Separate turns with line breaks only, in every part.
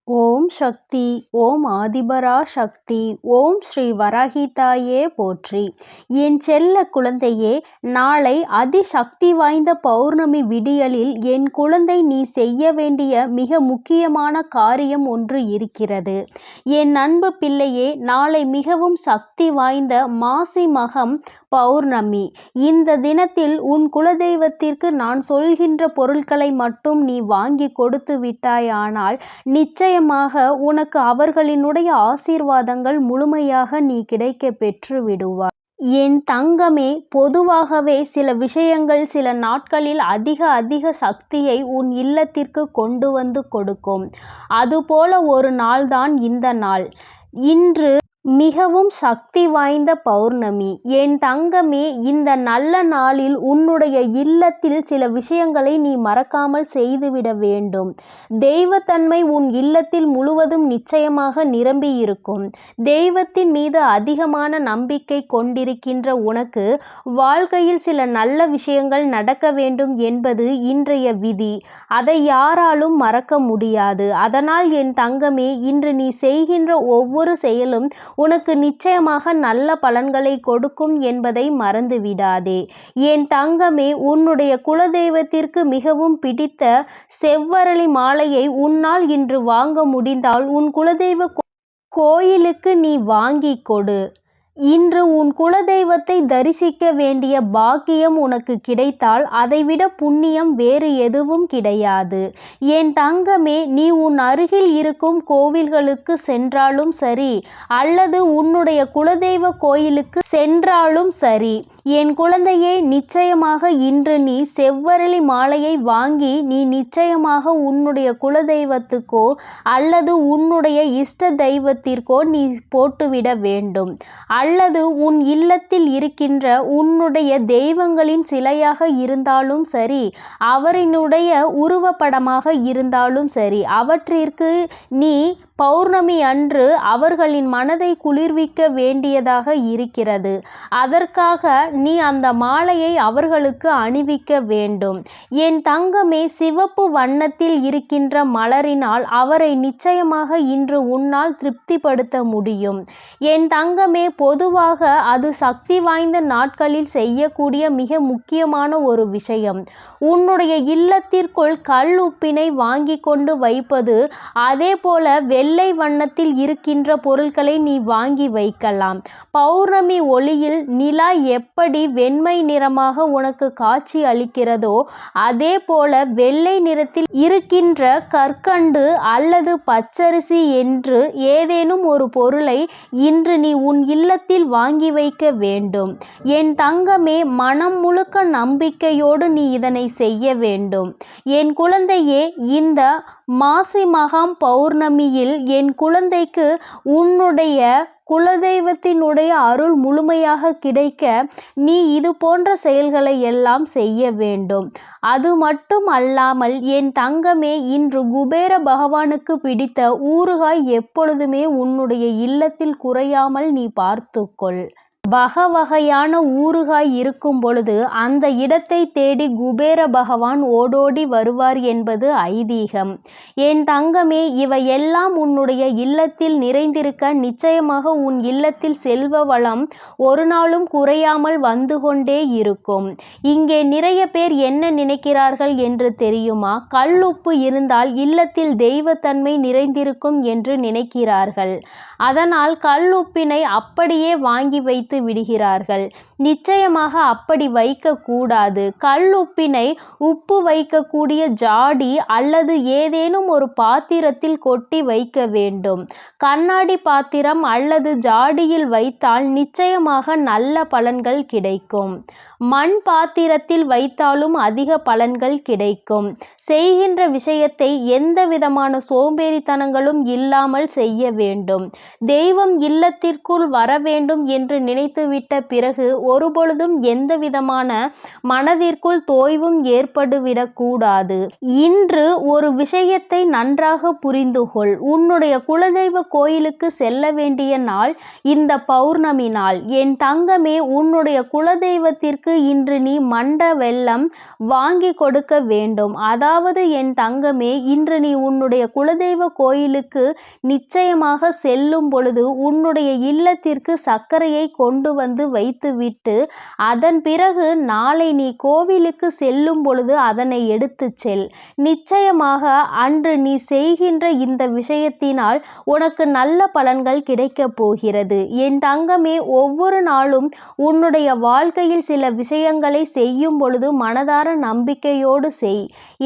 ஓம் சக்தி. ஓம் ஆதிபரா சக்தி. ஓம் ஸ்ரீ வராகிதாயே போற்றி. என் செல்ல குழந்தையே, நாளை அதிசக்தி வாய்ந்த பௌர்ணமி விடியலில் என் குழந்தை நீ செய்ய வேண்டிய மிக முக்கியமான காரியம் ஒன்று இருக்கிறது. என் அன்பு பிள்ளையே, நாளை மிகவும் சக்தி வாய்ந்த மாசி மகம் பௌர்ணமி. இந்த தினத்தில் உன் குலதெய்வத்திற்கு நான் சொல்கின்ற பொருட்களை மட்டும் நீ வாங்கி கொடுத்து விட்டாயானால் நிச்சயமாக உனக்கு அவர்களினுடைய ஆசீர்வாதங்கள் முழுமையாக நீ கிடைக்க பெற்று விடுவாய். என் தங்கமே, பொதுவாகவே சில விஷயங்கள் சில நாட்களில் அதிக சக்தியை உன் இல்லத்திற்கு கொண்டு வந்து கொடுக்கும். அதுபோல ஒரு நாள்தான் இந்த நாள். இன்று மிகவும் சக்தி வாய்ந்த பௌர்ணமி. என் தங்கமே, இந்த நல்ல நாளில் உன்னுடைய இல்லத்தில் சில விஷயங்களை நீ மறக்காமல் செய்துவிட வேண்டும். தெய்வத்தன்மை உன் இல்லத்தில் முழுவதும் நிச்சயமாக நிரம்பி இருக்கும். தெய்வத்தின் மீது அதிகமான நம்பிக்கை கொண்டிருக்கின்ற உனக்கு வாழ்க்கையில் சில நல்ல விஷயங்கள் நடக்க வேண்டும் என்பது இன்றைய விதி. அதை யாராலும் மறக்க முடியாது. அதனால் என் தங்கமே, இன்று நீ செய்கின்ற ஒவ்வொரு செயலும் உனக்கு நிச்சயமாக நல்ல பலன்களை கொடுக்கும் என்பதை மறந்து விடாதே. என் தங்கமே, உன்னுடைய குலதெய்வத்திற்கு மிகவும் பிடித்த செவ்வரளி மாலையை உன்னால் இன்று வாங்க முடிந்தால் உன் குலதெய்வ கோயிலுக்கு நீ வாங்கி கொடு. இன்று உன் குலதெய்வத்தை தரிசிக்க வேண்டிய பாக்கியம் உனக்கு கிடைத்தால் அதைவிட புண்ணியம் வேறு எதுவும் கிடையாது. என் தங்கமே, நீ உன் அருகில் இருக்கும் கோவில்களுக்கு சென்றாலும் சரி, அல்லது உன்னுடைய குலதெய்வ கோயிலுக்கு சென்றாலும் சரி, என் குழந்தையே, நிச்சயமாக இன்று நீ செவ்வரளி மாலையை வாங்கி நீ நிச்சயமாக உன்னுடைய குலதெய்வத்துக்கோ அல்லது உன்னுடைய இஷ்ட தெய்வத்திற்கோ நீ போட்டுவிட வேண்டும். அல்லது உன் இல்லத்தில் இருக்கின்ற உன்னுடைய தெய்வங்களின் சிலையாக இருந்தாலும் சரி, அவரினுடைய உருவப்படமாக இருந்தாலும் சரி, அவற்றிற்கு நீ பௌர்ணமி அன்று அவர்களின் மனதை குளிர்விக்க வேண்டியதாக இருக்கிறது. அதற்காக நீ அந்த மாலையை அவர்களுக்கு அணிவிக்க வேண்டும். என் தங்கமே, சிவப்பு வண்ணத்தில் இருக்கின்ற மலரினால் அவரை நிச்சயமாக இன்று உன்னால் திருப்திப்படுத்த முடியும். என் தங்கமே, பொதுவாக அது சக்தி வாய்ந்த நாட்களில் செய்யக்கூடிய மிக முக்கியமான ஒரு விஷயம். உன்னுடைய இல்லத்திற்குள் கல் உப்பினை வாங்கி கொண்டு வைப்பது. அதே போல வெள்ளை வண்ணத்தில் இருக்கின்ற பொருட்களை நீ வாங்கி வைக்கலாம். பௌர்ணமி ஒளியில் நிலா எப்படி வெண்மை நிறமாக உனக்கு காட்சி அளிக்கிறதோ அதே போல வெள்ளை நிறத்தில் இருக்கின்ற கற்கண்டு அல்லது பச்சரிசி என்று ஏதேனும் ஒரு பொருளை இன்று நீ உன் இல்லத்தில் வாங்கி வைக்க வேண்டும். என் தங்கமே, மனம் முழுக்க நம்பிக்கையோடு நீ இதனை செய்ய வேண்டும். என் குழந்தையே, இந்த மாசி மகம் பௌர்ணமியில் என் குழந்தைக்கு உன்னுடைய குலதெய்வத்தினுடைய அருள் முழுமையாக கிடைக்க நீ இது போன்ற செயல்களை எல்லாம் செய்ய வேண்டும். அது மட்டும் அல்லாமல் என் தங்கமே, இன்று குபேர பகவானுக்கு பிடித்த ஊறுகாய் எப்பொழுதுமே உன்னுடைய இல்லத்தில் குறையாமல் நீ பார்த்துக்கொள். வகையான ஊறுகாய் இருக்கும் பொழுது அந்த இடத்தை தேடி குபேர பகவான் ஓடோடி வருவார் என்பது ஐதீகம். என் தங்கமே, இவையெல்லாம் உன்னுடைய இல்லத்தில் நிறைந்திருக்க நிச்சயமாக உன் இல்லத்தில் செல்வ வளம் ஒரு நாளும் குறையாமல் வந்து கொண்டே இருக்கும். இங்கே நிறைய பேர் என்ன நினைக்கிறார்கள் என்று தெரியுமா? கல்லுப்பு இருந்தால் இல்லத்தில் தெய்வத்தன்மை நிறைந்திருக்கும் என்று நினைக்கிறார்கள். அதனால் கல்லுப்பினை அப்படியே வாங்கி வைத்து விடுகிறார்கள். நிச்சயமாக அப்படி வைக்கக்கூடாது. கல் உப்பினை உப்பு வைக்கக்கூடிய ஜாடி அல்லது ஏதேனும் ஒரு பாத்திரத்தில் கொட்டி வைக்க வேண்டும். கண்ணாடி பாத்திரம் அல்லது ஜாடியில் வைத்தால் நிச்சயமாக நல்ல பலன்கள் கிடைக்கும். மண் பாத்திரத்தில் வைத்தாலும் அதிக பலன்கள் கிடைக்கும். செய்கின்ற விஷயத்தை எந்த விதமான சோம்பேறித்தனங்களும் இல்லாமல் செய்ய வேண்டும். தெய்வம் இல்லத்திற்குள் வர வேண்டும் என்று நினைத்துவிட்ட பிறகு ஒருபொழுதும் எந்த விதமான மனதிற்குள் தோய்வும் ஏற்பட்டுவிடக்கூடாது. இன்று ஒரு விஷயத்தை நன்றாக புரிந்து கொள். உன்னுடைய குலதெய்வ கோயிலுக்கு செல்ல வேண்டிய நாள் இந்த பௌர்ணமி நாள். என் தங்கமே, உன்னுடைய குலதெய்வத்திற்கு கோவிலுக்கு இன்று நீ மண்ட வெல்லம் வாங்கி கொடுக்க வேண்டும். அதாவது என் தங்கமே, இன்று நீ உன்னுடைய குலதெய்வ கோயிலுக்கு நிச்சயமாக செல்லும் பொழுது உன்னுடைய இல்லத்திற்கு சர்க்கரையை கொண்டு வந்து வைத்துவிட்டு அதன் பிறகு நாளை நீ கோவிலுக்கு செல்லும் பொழுது அதனை எடுத்து செல். நிச்சயமாக அன்று நீ செய்கின்ற இந்த விஷயத்தினால் உனக்கு நல்ல பலன்கள் கிடைக்கப் போகிறது. என் தங்கமே, ஒவ்வொரு நாளும் உன்னுடைய வாழ்க்கையில் சில விஷயங்களை செய்யும் பொழுது மனதார நம்பிக்கையோடு செய்.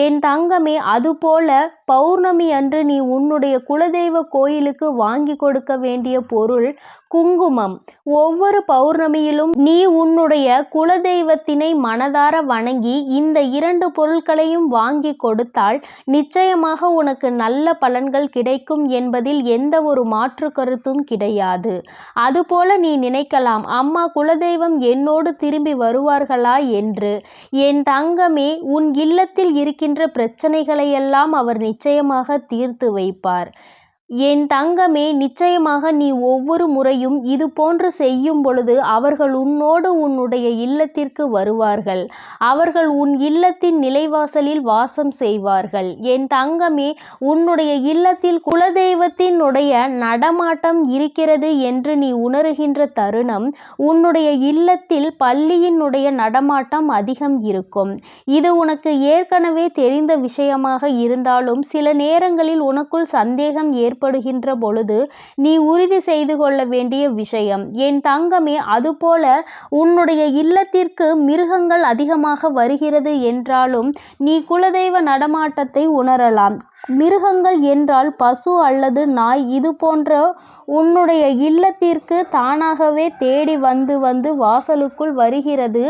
என் தங்கமே, அதுபோல பௌர்ணமி அன்று நீ உன்னுடைய குலதெய்வ கோயிலுக்கு வாங்கி கொடுக்க வேண்டிய பொருள் குங்குமம். ஒவ்வொரு பௌர்ணமியிலும் நீ உன்னுடைய குலதெய்வத்தினை மனதார வணங்கி இந்த 2 பொருட்களையும் வாங்கி கொடுத்தால் நிச்சயமாக உனக்கு நல்ல பலன்கள் கிடைக்கும் என்பதில் எந்த ஒரு மாற்று கருத்தும் கிடையாது. அதுபோல நீ நினைக்கலாம், அம்மா குலதெய்வம் என்னோடு திரும்பி வருவார்களா என்று. என் தங்கமே, உன் இல்லத்தில் இருக்கின்ற பிரச்சனைகளையெல்லாம் அவர் நிச்சயமாக தீர்த்து வைப்பார். என் தங்கமே, நிச்சயமாக நீ ஒவ்வொரு முறையும் இது போன்று செய்யும் பொழுது அவர்கள் உன்னோடு உன்னுடைய இல்லத்திற்கு வருவார்கள். அவர்கள் உன் இல்லத்தின் நிலைவாசலில் வாசம் செய்வார்கள். என் தங்கமே, உன்னுடைய இல்லத்தில் குலதெய்வத்தினுடைய நடமாட்டம் இருக்கிறது என்று நீ உணர்கின்ற தருணம் உன்னுடைய இல்லத்தில் பள்ளியினுடைய நடமாட்டம் அதிகம் இருக்கும். இது உனக்கு ஏற்கனவே தெரிந்த விஷயமாக இருந்தாலும் சில நேரங்களில் உனக்குள் சந்தேகம் ஏற்படுகின்ற பொழுது நீ உறுதி செய்து கொள்ள வேண்டிய விஷயம். என் தங்கமே, அதுபோல உன்னுடைய இல்லத்திற்கு மிருகங்கள் அதிகமாக வருகிறது என்றாலும் நீ குலதெய்வ நடமாட்டத்தை உணரலாம். மிருகங்கள் என்றால் பசு அல்லது நாய் இது போன்ற உன்னுடைய இல்லத்திற்கு தானாகவே தேடி வந்து வாசலுக்குள் வருகிறது,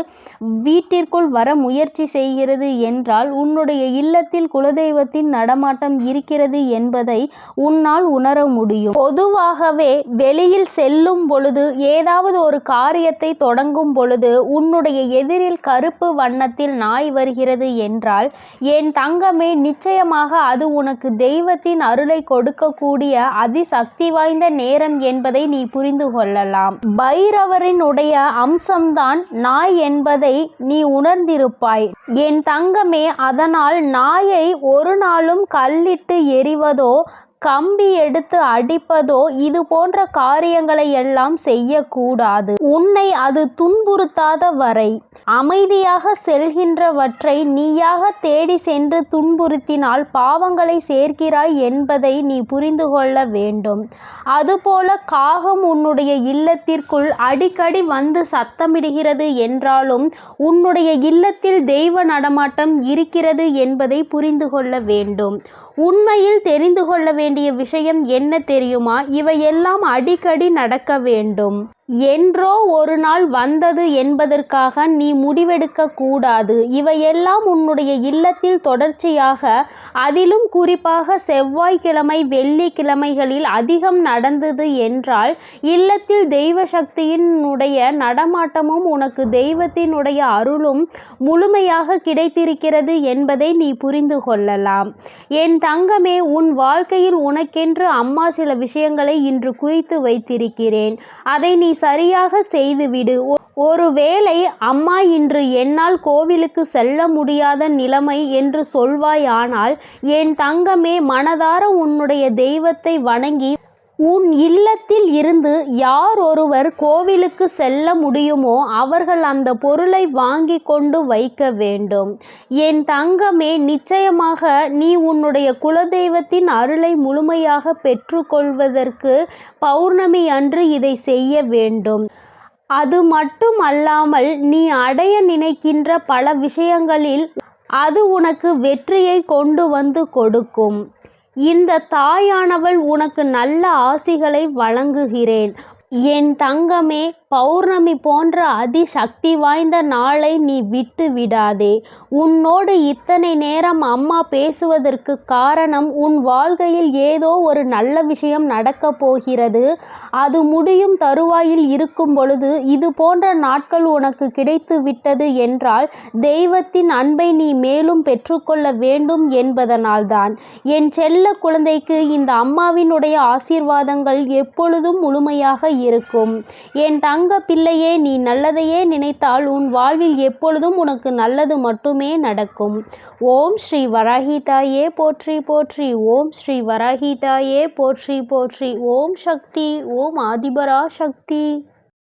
வீட்டிற்குள் வர முயற்சி செய்கிறது என்றால் உன்னுடைய இல்லத்தில் குலதெய்வத்தின் நடமாட்டம் இருக்கிறது என்பதை உன்னால் உணர முடியும். பொதுவாகவே வெளியில் செல்லும் பொழுது ஏதாவது ஒரு காரியத்தை தொடங்கும் பொழுது உன்னுடைய எதிரில் கருப்பு வண்ணத்தில் நாய் வருகிறது என்றால் என் தங்கமே, நிச்சயமாக அது உனக்கு தெய்வத்தின் அருளை கொடுக்கக்கூடிய அதிசக்தி வாய்ந்த நேரம் என்பதை நீ புரிந்து கொள்ளலாம். பைரவரினுடைய அம்சம்தான் நாய் என்பதை நீ உணர்ந்திருப்பாய். என் தங்கமே, அதனால் நாயை ஒரு நாளும் கல்லிட்டு எறிவதோ கம்பி எடுத்து அடிப்பதோ இது போன்ற காரியங்களை எல்லாம் செய்யக்கூடாது. உன்னை அது துன்புறுத்தாத வரை அமைதியாக செல்கின்றவற்றை நீயாக தேடி சென்று துன்புறுத்தினால் பாவங்களை சேர்க்கிறாய் என்பதை நீ புரிந்து கொள்ள வேண்டும். அதுபோல காகம் உன்னுடைய இல்லத்திற்குள் அடிக்கடி வந்து சத்தமிடுகிறது என்றாலும் உன்னுடைய இல்லத்தில் தெய்வ நடமாட்டம் இருக்கிறது என்பதை புரிந்து கொள்ள வேண்டும். உண்மையில் தெரிந்து கொள்ள வேண்டிய விஷயம் என்ன தெரியுமா? இவையெல்லாம் அடிக்கடி நடக்க வேண்டும். என்றோ ஒரு நாள் வந்தது என்பதற்காக நீ முடிவெடுக்க கூடாது. இவையெல்லாம் உன்னுடைய இல்லத்தில் தொடர்ச்சியாக, அதிலும் குறிப்பாக செவ்வாய்க்கிழமை வெள்ளிக்கிழமைகளில் அதிகம் நடந்தது என்றால் இல்லத்தில் தெய்வ சக்தியினுடைய நடமாட்டமும் உனக்கு தெய்வத்தினுடைய அருளும் முழுமையாக கிடைத்திருக்கிறது என்பதை நீ புரிந்து கொள்ளலாம். என் தங்கமே, உன் வாழ்க்கையில் உனக்கென்று அம்மா சில விஷயங்களை இன்று குறித்து வைத்திருக்கிறேன். அதை நீ சரியாக செய்துவிடு. ஒருவேளை அம்மா இன்று என்னால் கோவிலுக்கு செல்ல முடியாத நிலைமை என்று சொல்வாயானால் என் தங்கமே, மனதார உன்னுடைய தெய்வத்தை வணங்கி உன் இல்லத்தில் இருந்து யார் ஒருவர் கோவிலுக்கு செல்ல முடியுமோ அவர்கள் அந்த பொருளை வாங்கி கொண்டு வைக்க வேண்டும். என் தங்கமே, நிச்சயமாக நீ உன்னுடைய குலதெய்வத்தின் அருளை முழுமையாக பெற்றுக்கொள்வதற்கு பௌர்ணமி அன்று இதை செய்ய வேண்டும். அது மட்டும் அல்லாமல் நீ அடைய நினைக்கின்ற பல விஷயங்களில் அது உனக்கு வெற்றியை கொண்டு வந்து கொடுக்கும். இந்த தாயானவள் உனக்கு நல்ல ஆசிகளை வழங்குகிறேன். என் தங்கமே, பௌர்ணமி போன்ற அதிசக்தி வாய்ந்த நாளை நீ விட்டு விடாதே. உன்னோடு இத்தனை நேரம் அம்மா பேசுவதற்கு காரணம் உன் வாழ்க்கையில் ஏதோ ஒரு நல்ல விஷயம் நடக்கப் போகிறது. அது முடியும் தருவாயில் இருக்கும் பொழுது இது போன்ற நாட்கள் உனக்கு கிடைத்து விட்டது என்றால் தெய்வத்தின் அன்பை நீ மேலும் பெற்றுக்கொள்ள வேண்டும் என்பதனால்தான். என் செல்ல குழந்தைக்கு இந்த அம்மாவினுடைய ஆசீர்வாதங்கள் எப்பொழுதும் முழுமையாக இருக்கும். என் தங்க பிள்ளையே, நீ நல்லதையே நினைத்தால் உன் வாழ்வில் எப்பொழுதும் உனக்கு நல்லது மட்டுமே நடக்கும். ஓம் ஸ்ரீ வராகி தாயே போற்றி போற்றி. ஓம் ஸ்ரீ வராகி தாயே போற்றி போற்றி. ஓம் சக்தி. ஓம் ஆதிபரா சக்தி.